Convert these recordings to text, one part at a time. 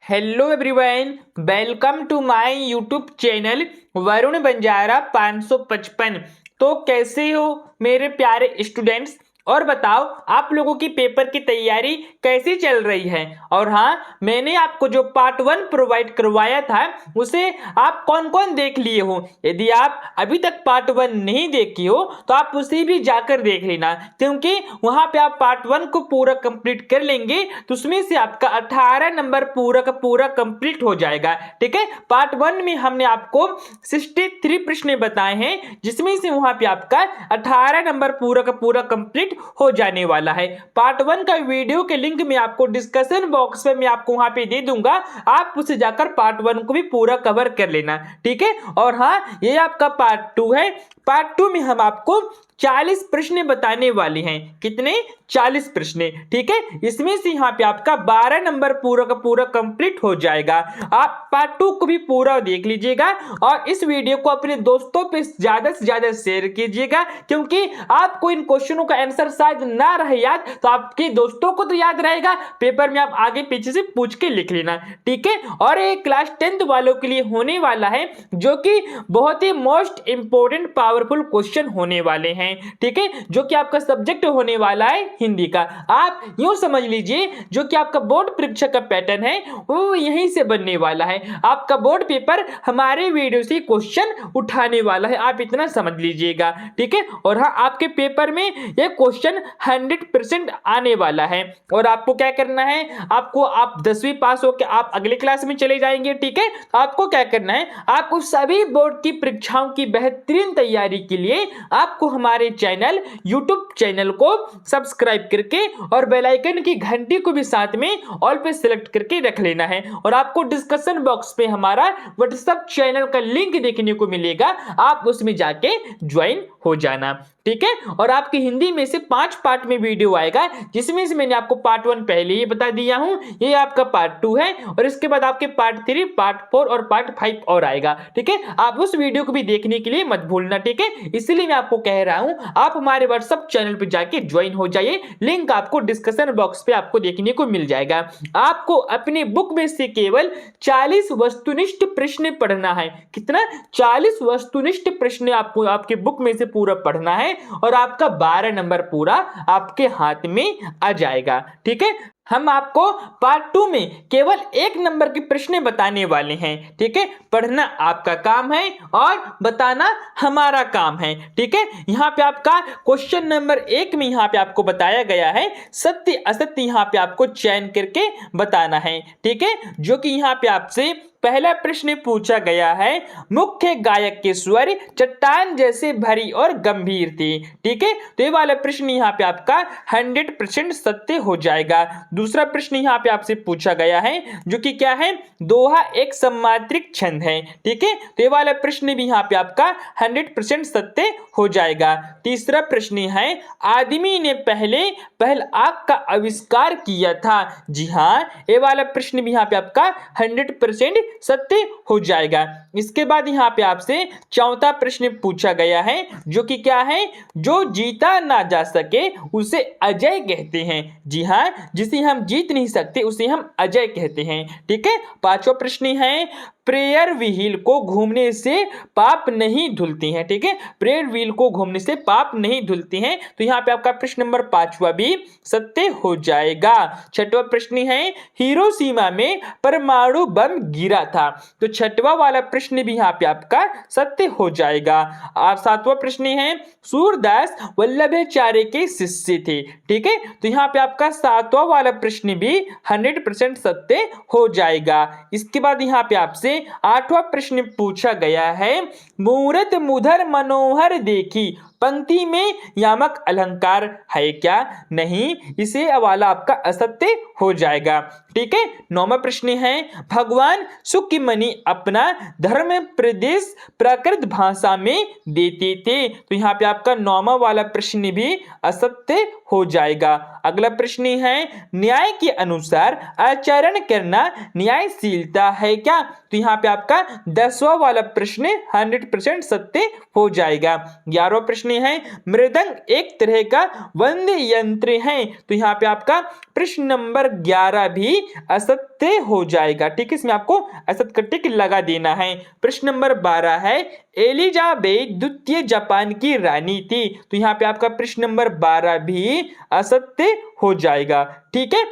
Hello everyone, welcome to my YouTube channel Varun Banjara 555। तो कैसे हो मेरे प्यारे स्टूडेंट्स, और बताओ आप लोगों की पेपर की तैयारी कैसी चल रही है। और हाँ, मैंने आपको जो पार्ट 1 प्रोवाइड करवाया था उसे आप कौन कौन देख लिए हो। यदि आप अभी तक पार्ट 1 नहीं देखे हो तो आप उसे भी जाकर देख लेना, क्योंकि वहां पे आप पार्ट 1 को पूरा कंप्लीट कर लेंगे तो उसमें से आपका 18 नंबर पूरा का पूरा कंप्लीट हो जाएगा। ठीक है, पार्ट 1 में हमने आपको 63 प्रश्न बताए हैं, जिसमें से वहां पे आपका 18 नंबर पूरा का पूरा कंप्लीट हो जाने वाला है। पार्ट 1 का वीडियो के लिंक मैं आपको डिस्कशन बॉक्स में मैं आपको वहां पे दे दूंगा, आप उसे जाकर पार्ट 1 को भी पूरा कवर कर लेना। ठीक है, और हाँ, ये आपका पार्ट 2 है। पार्ट 2 में हम आपको 40 प्रश्न बताने वाले हैं। कितने? 40 प्रश्न। ठीक है, इसमें से यहाँ पे आपका 12 नंबर पूरा का पूरा कंप्लीट हो जाएगा। आप पार्ट 2 को भी पूरा देख लीजिएगा और इस वीडियो को अपने दोस्तों पे ज्यादा से ज्यादा शेयर कीजिएगा, क्योंकि आपको इन क्वेश्चनों का आंसर शायद ना रहे याद तो आपके दोस्तों को तो याद रहेगा, पेपर में आप आगे पीछे से पूछ के लिख लेना। ठीक है, और ये क्लास 10th वालों के लिए होने वाला है, जो कि बहुत ही मोस्ट इंपोर्टेंट पावरफुल क्वेश्चन होने वाले हैं। ठीक है, जो कि आपका सब्जेक्ट होने वाला है हिंदी का। आप यूं समझ लीजिए, जो कि आपका बोर्ड परीक्षा का पैटर्न है वो यहीं से बनने वाला है। आपका बोर्ड पेपर हमारे वीडियो से क्वेश्चन उठाने वाला है, आप इतना समझ लीजिएगा। ठीक है, और हाँ, आपके पेपर में ये क्वेश्चन 100% आने वाला है। और आपको क्या करना है, आपको आप 10वीं पास होकर आप अगले क्लास में चले जाएंगे। ठीक है, आपको क्या करना है, आपको सभी बोर्ड की परीक्षाओं की बेहतरीन तैयारी के लिए आपको हमारे चैनल यूट्यूब चैनल को सब्सक्राइब करके और बेल आइकन की घंटी को भी साथ में ऑल पे सिलेक्ट करके रख लेना है। और आपको डिस्कशन बॉक्स पे हमारा व्हाट्सएप चैनल का लिंक देखने को मिलेगा, आप उसमें जाके ज्वाइन हो जाना। ठीक है, और आपकी हिंदी में से 5 पार्ट में वीडियो आएगा, जिसमें से मैंने आपको पार्ट 1 पहले ही बता दिया हूं, ये आपका पार्ट 2 है और इसके बाद आपके पार्ट 3, पार्ट 4 और पार्ट 5 और आएगा। ठीक है, आप उस वीडियो को भी देखने के लिए मत भूलना। ठीक है, इसलिए मैं आपको कह रहा हूं, आप हमारे व्हाट्सएप चैनल पे जाके ज्वाइन हो जाइए, लिंक आपको डिस्कशन बॉक्स पे आपको देखने को मिल जाएगा। आपको अपनी बुक में से केवल 40 वस्तुनिष्ठ प्रश्न पढ़ना है। कितना? 40 वस्तुनिष्ठ प्रश्न आपको आपके बुक में से पूरा पढ़ना है और आपका 12 नंबर पूरा आपके हाथ में आ जाएगा। ठीक है, हम आपको पार्ट 2 में केवल 1 नंबर के प्रश्न बताने वाले हैं। ठीक है, पढ़ना आपका काम है और बताना हमारा काम है। ठीक है, यहाँ पे आपका क्वेश्चन नंबर 1 में यहाँ पे आपको बताया गया है, सत्य असत्य यहाँ पे आपको चयन करके बताना है। ठीक है, जो कि यहाँ पे आपसे पहला प्रश्न पूछा गया है, मुख्य गायक के स्वर चट्टान जैसे भरी और गंभीर थी। ठीक है, तो ये वाला प्रश्न यहाँ पे आपका 100% सत्य हो जाएगा। दूसरा प्रश्न यहाँ पे आपसे पूछा गया है, जो कि क्या है, दोहा एक सम्मात्रिक छंद है। ठीक है, तो ये वाला प्रश्न भी यहाँ पे आपका 100% सत्य हो जाएगा। तीसरा प्रश्न है, आदमी ने पहल आग का आविष्कार किया था। जी हाँ, ये वाला प्रश्न भी यहाँ पे आपका 100% सत्य हो जाएगा। इसके बाद यहाँ पे आपसे चौथा प्रश्न पूछा गया है, जो कि क्या है, जो जीता ना जा सके उसे अजय कहते हैं। जी हाँ, जिसे हम जीत नहीं सकते उसे हम अजय कहते हैं। ठीक है, पांचवा प्रश्न है, प्रेयर व्हील को घूमने से पाप नहीं धुलती हैं। ठीक है, प्रेयर व्हील को घूमने से पाप नहीं धुलती हैं, तो यहाँ पे आपका प्रश्न नंबर 5वां भी सत्य हो जाएगा। छठवां प्रश्न है, हिरोशिमा में परमाणु बम गिरा था, तो छठवां वाला प्रश्न भी यहाँ पे आपका सत्य हो जाएगा। और सातवां प्रश्न है, सूरदास वल्लभाचार्य के शिष्य थे। ठीक है, तो यहाँ पे आपका सातवां वाला प्रश्न भी 100% सत्य हो जाएगा। इसके बाद यहाँ पे आपसे 8वां प्रश्न पूछा गया है, मूरत मुधर मनोहर देखी पंक्ति में यामक अलंकार है क्या? नहीं, इसे वाला आपका असत्य हो जाएगा। ठीक है, 9वां प्रश्न है, भगवान सुक्यमणि अपना धर्म प्रदेश प्राकृत भाषा में देते थे, तो यहाँ पे आपका 9वां वाला प्रश्न भी असत्य हो जाएगा। अगला प्रश्न है, न्याय के अनुसार आचरण करना न्यायशीलता है क्या? तो यहाँ पे आपका 10वां वाला प्रश्न 100% सत्य हो जाएगा। 11वां प्रश्न है, मृदंग एक तरह का वाद्य यंत्र है, तो यहाँ पे आपका प्रश्न नंबर 11 भी असत्य हो जाएगा। ठीक है, इसमें आपको असत्य का टिक लगा देना है। प्रश्न नंबर 12 है, एलिजाबेथ द्वितीय जापान की रानी थी। तो यहाँ पे आपका प्रश्न नंबर 12 भी असत्य हो जाएगा। ठीक है,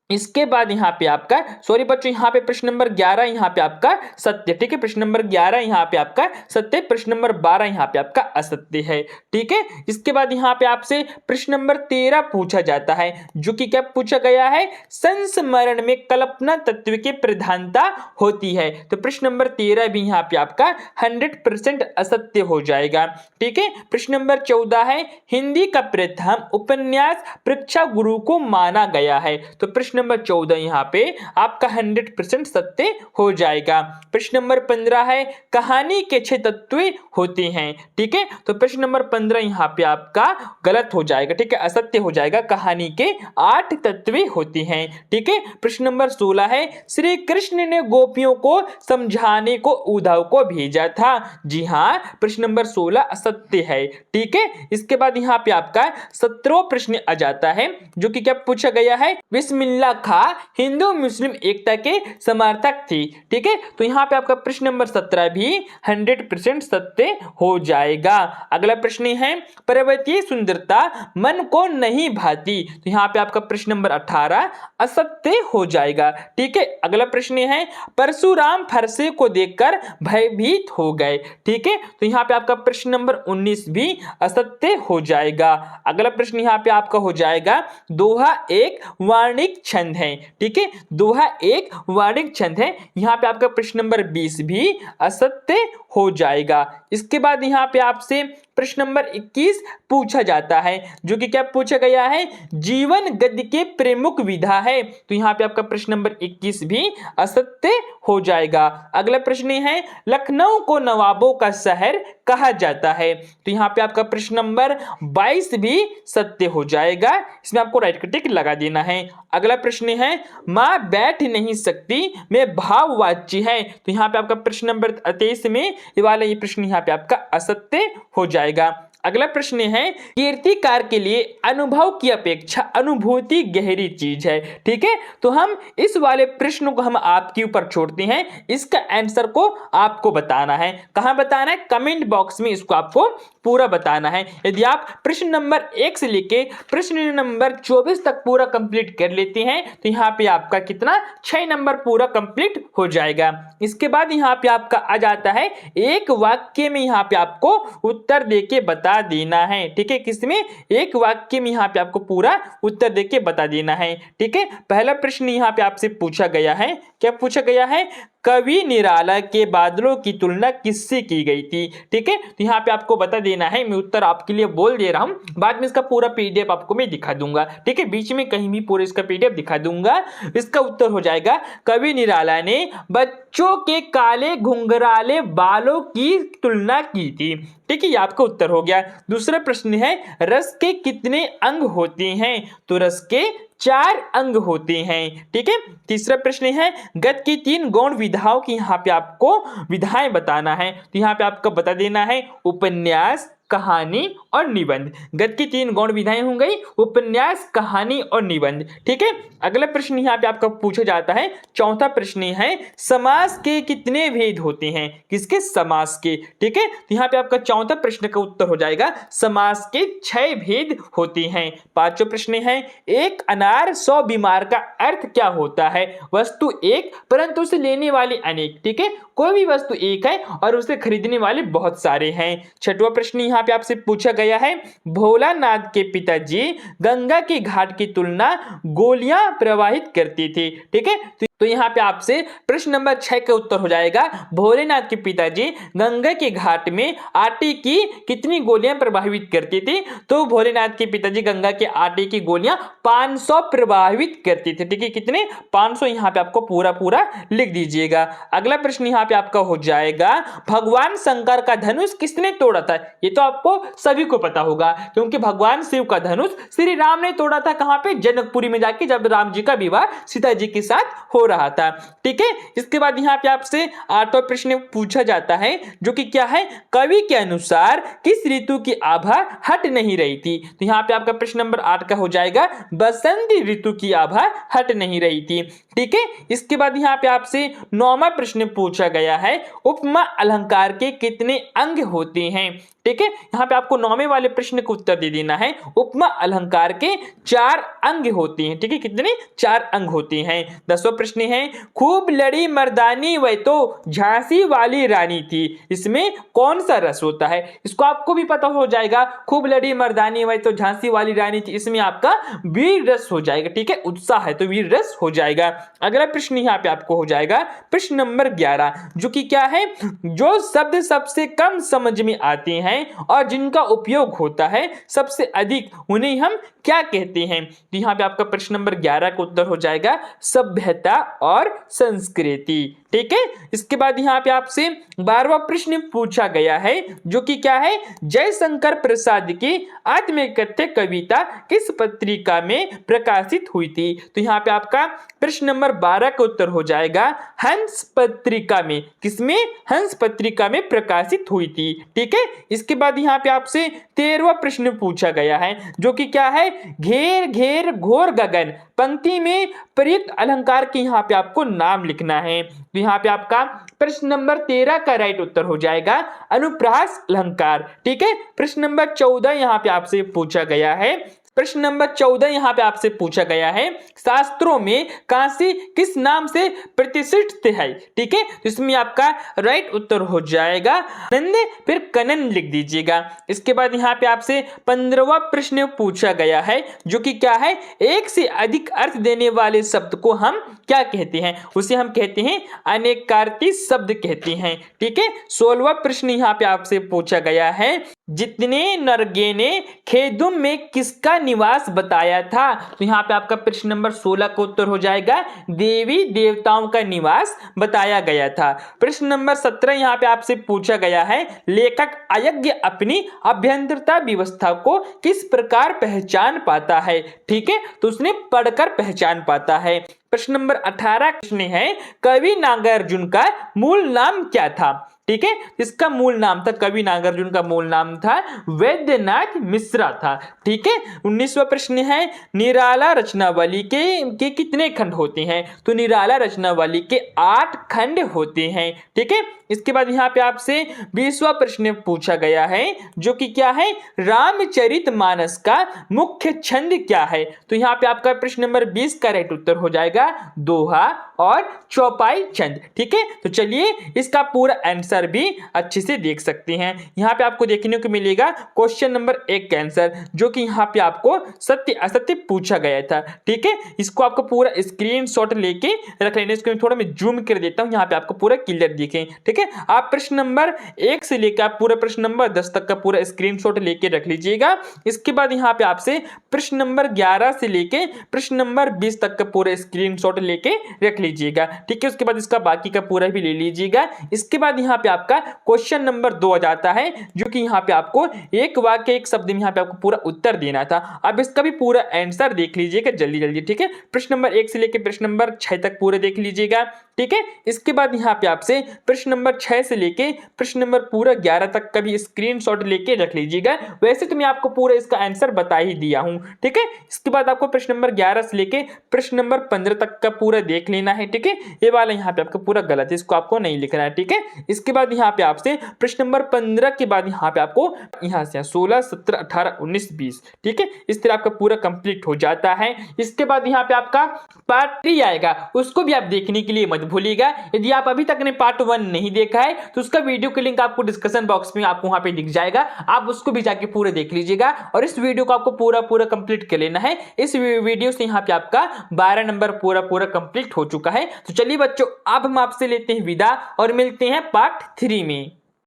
इसके बाद यहाँ पे आपका सॉरी बच्चों, यहाँ पे प्रश्न नंबर 11 यहाँ पे आपका सत्य। ठीक है, प्रश्न नंबर 11 यहाँ पे आपका सत्य, प्रश्न नंबर 12 यहाँ पे आपका असत्य है। ठीक है, इसके बाद यहाँ पे आपसे प्रश्न नंबर 13 पूछा जाता है, जो कि क्या पूछा गया है, संस्मरण में कल्पना तत्व की प्रधानता होती है। तो प्रश्न नंबर 13 भी यहाँ पे आपका 100% असत्य हो जाएगा। ठीक है, प्रश्न नंबर 14 है, हिंदी का प्रथम उपन्यास परीक्षा गुरु को माना गया है। तो प्रश्न नंबर 14 यहाँ पे आपका 100% सत्य हो जाएगा। प्रश्न नंबर 15 है, कहानी के 6 तत्व होते हैं। ठीक है, तो प्रश्न नंबर 15 यहाँ पे आपका गलत हो जाएगा। ठीक है, असत्य हो जाएगा, कहानी के 8 तत्व होते हैं। ठीक है, प्रश्न नंबर 16 है, श्री कृष्ण ने गोपियों को समझाने को उद्धव को भेजा था। जी हाँ, प्रश्न नंबर 16 असत्य है। ठीक है, इसके बाद यहाँ पे आपका 17वां प्रश्न आ जाता है, जो कि क्या पूछा गया है, बिस्मिल्लाह खां हिंदू मुस्लिम एकता के समर्थक थी। ठीक है, तो यहाँ पे आपका प्रश्न नंबर 17 भी 100% सत्य हो जाएगा। अगला प्रश्न है, पर्वतीय सुंदरता मन को नहीं भाती। तो यहाँ पे आपका प्रश्न नंबर 18 असत्य हो जाएगा। ठीक है, अगला प्रश्न है, परशुराम फरसे को देखकर भयभीत हो गए। ठीक है, तो यहाँ पे आपका प्रश्न नंबर 19 भी असत्य हो जाएगा। अगला प्रश्न यहाँ पे आपका हो जाएगा, दोहा एक वार्णिक छंद है। ठीक है, दोहा एक वार्णिक छंद है। यहाँ पे आपका प्रश्न नंबर 20 भी असत्य हो जाएगा। इसके बाद यहाँ पे आपसे प्रश्न नंबर 21 पूछा जाता है, जो कि क्या पूछा गया है, जीवन गद्य के प्रमुख विधा है। तो यहाँ पे आपका प्रश्न नंबर 21 भी असत्य हो जाएगा। अगला प्रश्न है, लखनऊ को नवाबों का शहर कहा जाता है। तो यहाँ पे आपका प्रश्न नंबर 22 भी सत्य हो जाएगा, इसमें आपको राइट टिक लगा देना है। अगला प्रश्न है, माँ बैठ नहीं सकती में भाववाची है। तो यहाँ पे आपका प्रश्न नंबर 23 में ये प्रश्न यहाँ पे आपका असत्य हो जाएगा। अगला प्रश्न है, कीर्तिकार के लिए अनुभव की अपेक्षा अनुभूति गहरी चीज है। ठीक है, तो हम इस वाले प्रश्न को हम आपके ऊपर छोड़ते हैं, इसका आंसर को आपको बताना है। कहां बताना है, कमेंट बॉक्स में इसको आपको पूरा बताना है। यदि आप प्रश्न नंबर 1 से लेके प्रश्न नंबर 24 तक पूरा कंप्लीट कर लेते हैं, तो यहाँ पे आपका कितना 6 नंबर पूरा कंप्लीट हो जाएगा। इसके बाद यहाँ पे आपका आ जाता है, एक वाक्य में यहाँ पे आपको उत्तर देके बता देना है। ठीक है, किसमें, एक वाक्य में यहाँ पे आपको पूरा उत्तर देके बता देना है। ठीक है, पहला प्रश्न यहाँ पे आपसे पूछा गया है, क्या पूछा गया है, कवि निराला के बादलों की तुलना किससे की गई थी। ठीक है, तो यहाँ पे आपको बता देना है, मैं उत्तर आपके लिए बोल दे रहा हूँ, बाद में इसका पूरा पीडीएफ आपको मैं दिखा दूंगा। ठीक है, बीच में कहीं भी पूरा इसका पीडीएफ दिखा दूंगा। इसका उत्तर हो जाएगा, कवि निराला ने बच्चों के काले घुंघराले बालों की तुलना की थी। ठीक है, ये आपका उत्तर हो गया। दूसरा प्रश्न है, रस के कितने अंग होते हैं। तो रस के 4 अंग होते हैं। ठीक है, तीसरा प्रश्न है, गद्य की 3 गौण विधाओं की यहाँ पे आपको विधाएं बताना है। तो यहाँ पे आपको बता देना है, उपन्यास, कहानी और निबंध। गद्य की 3 गौण विधाएं हो गई, उपन्यास, कहानी और निबंध। ठीक है, अगला प्रश्न यहाँ पे आपका पूछा जाता है, चौथा प्रश्न है, समास के कितने भेद होते हैं। किसके, समास के। ठीक है, तो यहाँ पे आपका चौथा प्रश्न का उत्तर हो जाएगा, समास के 6 भेद होते हैं। पांचवा प्रश्न है, एक अनार 100 बीमार का अर्थ क्या होता है। वस्तु एक परंतु उसे लेने वाले अनेक। ठीक है, कोई भी वस्तु एक है और उसे खरीदने वाले बहुत सारे हैं। छठवां प्रश्न यहाँ पे आपसे पूछा गया है, भोलानाथ के पिताजी गंगा के घाट की तुलना गोलियां प्रवाहित करते थे। ठीक है, तो यहाँ पे आपसे प्रश्न नंबर 6 का उत्तर हो जाएगा, भोलेनाथ के पिताजी गंगा के घाट में आटे की कितनी गोलियां प्रभावित करते थे। तो भोलेनाथ के पिताजी गंगा के आटे की गोलियां 500 प्रभावित करते थे। ठीक है, कितने, 500 यहाँ पे आपको पूरा पूरा लिख दीजिएगा। अगला प्रश्न यहाँ पे आपका हो जाएगा, भगवान शंकर का धनुष किसने तोड़ा था। ये तो आपको सभी को पता होगा, क्योंकि भगवान शिव का धनुष श्री राम ने तोड़ा था कहां पे, जनकपुरी में जाके, जब राम जी का विवाह सीता जी के साथ हो रहा था। ठीक है, इसके बाद यहाँ पे आपसे 8वां प्रश्न पूछा जाता है, जो कि क्या है, कवि के अनुसार किस ऋतु की आभा हट नहीं रही थी। तो यहाँ पे आपका प्रश्न नंबर 8 का हो जाएगा, बसंती ऋतु की आभा हट नहीं रही थी। ठीक है, इसके बाद यहाँ पे आपसे 9वां प्रश्न पूछा गया है, उपमा अलंकार के कितने अंग होते हैं। ठीक है, यहाँ पे आपको 9वें वाले प्रश्न का उत्तर दे देना है, उपमा अलंकार के 4 अंग होते हैं। ठीक है, कितने, 4 अंग होते हैं। 10वां प्रश्न है, खूब लड़ी मर्दानी वह तो झांसी वाली रानी थी, इसमें कौन सा रस होता है। इसको आपको भी पता हो जाएगा, खूब लड़ी मर्दानी वह तो झांसी वाली रानी थी, इसमें आपका वीर रस हो जाएगा। ठीक है, उत्साह है तो वीर रस हो जाएगा। अगला प्रश्न यहाँ पे आपको हो जाएगा प्रश्न नंबर 11, जो कि क्या है, जो शब्द सबसे कम समझ में आते हैं और जिनका उपयोग होता है सबसे अधिक, उन्हें हम क्या कहते हैं। तो यहाँ पे आपका प्रश्न नंबर 11 का उत्तर हो जाएगा सभ्यता और संस्कृति। ठीक है, इसके बाद यहाँ पे आपसे 12वां प्रश्न पूछा गया है, जो कि क्या है, जयशंकर प्रसाद की आत्मकथ्य कविता किस पत्रिका में प्रकाशित हुई थी। तो यहाँ पे आपका प्रश्न नंबर 12 का उत्तर हो जाएगा हंस पत्रिका में। किसमें, हंस पत्रिका में प्रकाशित हुई थी। ठीक है, इसके बाद यहाँ पे आपसे 13वां प्रश्न पूछा गया है, जो कि क्या है, घेर घेर घोर गगन पंक्ति में प्रयुक्त अलंकार के यहाँ पे आपको नाम लिखना है। तो यहाँ पे आपका प्रश्न नंबर 13 का राइट उत्तर हो जाएगा अनुप्रास अलंकार। ठीक है, प्रश्न नंबर 14 यहाँ पे आपसे पूछा गया है, प्रश्न नंबर 14 यहाँ पे आपसे पूछा गया है, शास्त्रों में काशी किस नाम से प्रतिष्ठित है। ठीक है, तो इसमें आपका राइट उत्तर हो जाएगा नंद, फिर कनन लिख दीजिएगा। इसके बाद यहाँ पे आपसे 15वां प्रश्न पूछा गया है, जो कि क्या है, एक से अधिक अर्थ देने वाले शब्द को हम क्या कहते हैं। उसे हम कहते हैं अनेकार्थी शब्द कहते हैं। ठीक है, 16वां प्रश्न यहाँ पे आपसे पूछा गया है, जितने नरगेने खेदुम में किसका निवास बताया था। तो यहाँ पे आपका प्रश्न नंबर 16 का उत्तर हो जाएगा देवी देवताओं का निवास बताया गया था। प्रश्न नंबर 17 यहाँ पे आपसे पूछा गया है, लेखक अयज्ञ अपनी अभ्यंतरता व्यवस्था को किस प्रकार पहचान पाता है। ठीक है, तो उसने पढ़कर पहचान पाता है। प्रश्न नंबर 18 प्रश्न है, कवि नागार्जुन का मूल नाम क्या था। ठीक है, इसका मूल नाम था, कवि नागार्जुन का मूल नाम था वैद्यनाथ मिश्रा था। ठीक है, 19वां प्रश्न है, निराला रचनावली के कितने खंड होते हैं। तो निराला रचनावली के 8 खंड होते हैं। ठीक है, इसके बाद यहाँ पे आपसे 20वां प्रश्न पूछा गया है, जो कि क्या है, रामचरितमानस का मुख्य छंद क्या है। तो यहाँ पे आपका प्रश्न नंबर 20 का राइट उत्तर हो जाएगा दोहा और चौपाई छंद। ठीक है, तो चलिए इसका पूरा आंसर भी अच्छे से देख सकते हैं। यहाँ पे आपको देखने को मिलेगा क्वेश्चन नंबर 1 का आंसर, जो कि यहाँ पे आपको सत्य असत्य पूछा गया था। ठीक है, इसको आपको पूरा स्क्रीनशॉट लेके रख लेना। इसको थोड़ा मैं जूम कर देता हूँ, यहाँ पे आपको पूरा क्लियर दिखे। ठीक है, आप प्रश्न नंबर 1 से लेकर आप पूरा प्रश्न नंबर 10 तक का पूरा स्क्रीनशॉट लेके रख लीजिएगा। इसके बाद यहाँ पे आपसे प्रश्न नंबर 11 से लेके प्रश्न नंबर 20 तक का पूरा स्क्रीनशॉट लेके रख लीजिएगा। ठीक है, उसके बाद इसका बाकी का पूरा भी ले लीजिएगा। इसके बाद यहाँ पे आपका क्वेश्चन नंबर 2 आ जाता है, जो कि यहाँ पे आपको एक वाक्य एक शब्द में यहाँ पे आपको पूरा उत्तर देना था। अब इसका भी पूरा आंसर देख लीजिएगा जल्दी जल्दी। ठीक है, प्रश्न नंबर 1 से लेकर प्रश्न नंबर 6 तक पूरे देख लीजिएगा। ठीक है, इसके बाद यहाँ पे आपसे प्रश्न नंबर 6 से लेके प्रश्न नंबर पूरा 11 तक का भी स्क्रीनशॉट लेके रख लीजिएगा। वैसे तो मैं आपको पूरा इसका आंसर बता ही दिया हूं। ठीक है, इसके बाद आपको प्रश्न नंबर 11 से लेके प्रश्न नंबर 15 तक का पूरा देख लेना है। ठीक है, ये वाला यहाँ पे आपका पूरा गलत है, इसको आपको नहीं लिखना है। ठीक है, इसके बाद यहाँ पे आपसे प्रश्न नंबर 15 के बाद यहाँ पे आपको यहाँ से 16, 17, 18, 19, 20। ठीक है, इस तरह आपका पूरा कंप्लीट हो जाता है। इसके बाद यहाँ पे आपका पार्ट 3 आएगा, उसको भी आप देखने के लिए मत भूलिएगा। यदि आप अभी तक ने पार्ट 1 नहीं देखा है तो उसका वीडियो का लिंक आपको डिस्क्रिप्शन बॉक्स में आपको वहां पे दिख जाएगा, आप उसको भी जाके पूरा देख लीजिएगा। और इस वीडियो को आपको पूरा कंप्लीट कर लेना है। इस वीडियो से यहाँ पे आपका 12 नंबर पूरा कंप्लीट हो चुका है। तो चलिए बच्चों, अब हम आपसे लेते हैं विदा और मिलते हैं पार्ट 3 में।